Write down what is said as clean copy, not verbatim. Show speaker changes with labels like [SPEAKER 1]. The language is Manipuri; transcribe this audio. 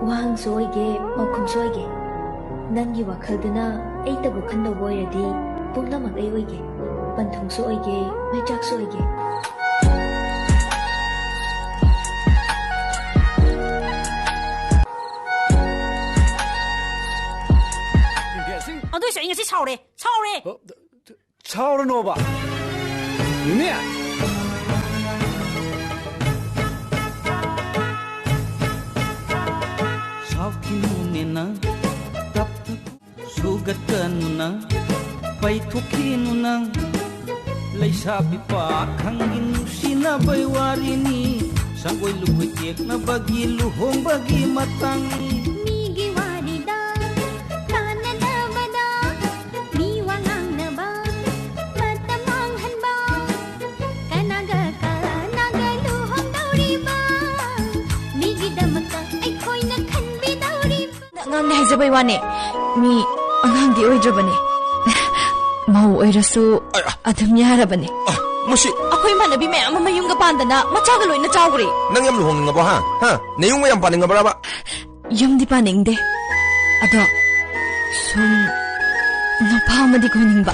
[SPEAKER 1] ꯋꯥꯍꯪꯁꯨ ꯑꯣꯏꯒꯦ ꯄꯥꯎꯈꯨꯝꯁꯨ ꯑꯣꯏꯒꯦ ꯅꯪꯒꯤ ꯋꯥꯈꯜꯗꯨꯅ ꯑꯩꯇꯕꯨ ꯈꯟꯗꯧꯕ ꯑꯣꯏꯔꯗꯤ ꯄꯨꯝꯅꯃꯛ ꯑꯩ ꯑꯣꯏꯒꯦ ꯄꯟꯊꯨꯡꯁꯨ ꯑꯣꯏꯒꯦ ꯃꯩꯆꯥꯛꯁꯨ ꯑꯣꯏꯒꯦ
[SPEAKER 2] ꯑꯗꯨꯏꯁꯨ ꯑꯩ ꯉꯁꯤ ꯁꯥꯎꯔꯦ
[SPEAKER 3] ꯁꯥꯎꯔꯅꯣꯕ ꯅꯦ
[SPEAKER 4] ꯁꯥꯎꯈꯤꯅꯨꯅꯦꯅ ꯇꯞꯇ ꯁꯨꯒꯠꯀꯅꯨꯅ ꯄꯩꯊꯣꯛꯈꯤꯅꯨꯅ ꯂꯩꯁꯥꯕꯤ ꯄꯥꯈꯪꯒꯤ ꯅꯨꯡꯁꯤꯅꯕꯩ ꯋꯥꯔꯤꯅꯤ ꯁꯪꯒꯣꯏ ꯂꯨꯈꯣꯏ ꯇꯦꯛꯅꯕꯒꯤ ꯂꯨꯍꯣꯡꯕꯒꯤ ꯃꯇꯥꯡꯅꯤ
[SPEAKER 5] ꯑꯉꯥꯡꯅꯦ ꯍꯥꯏꯖꯕꯩ ꯋꯥꯅꯦ ꯃꯤ ꯑꯉꯥꯡꯗꯤ ꯑꯣꯏꯗ꯭ꯔꯕꯅꯦ ꯃꯧ ꯑꯣꯏꯔꯁꯨ ꯑꯗꯨꯝ ꯌꯥꯔꯕꯅꯦ
[SPEAKER 6] ꯃꯁꯤ
[SPEAKER 5] ꯑꯩꯈꯣꯏ ꯏꯃꯥꯟꯅꯕꯤ ꯃꯌꯥꯝ ꯑꯃ ꯌꯨꯝꯒ ꯄꯥꯟꯗꯅ ꯃꯆꯥꯒ ꯂꯣꯏꯅ ꯆꯥꯎꯈ꯭ꯔꯦ
[SPEAKER 6] ꯅꯪ ꯌꯥꯝ ꯂꯨꯍꯣꯡꯅꯤꯡꯉꯕꯣ ꯅꯌꯨꯝꯒ ꯌꯥꯝ ꯄꯥꯅꯤꯡꯉꯕ꯭ꯔꯕ
[SPEAKER 5] ꯌꯨꯝꯗꯤ ꯄꯥꯅꯤꯡꯗꯦ ꯑꯗꯣ ꯁꯨꯝ ꯅꯨꯄꯥ ꯑꯃꯗꯤ ꯀꯣꯏꯅꯤꯡꯕ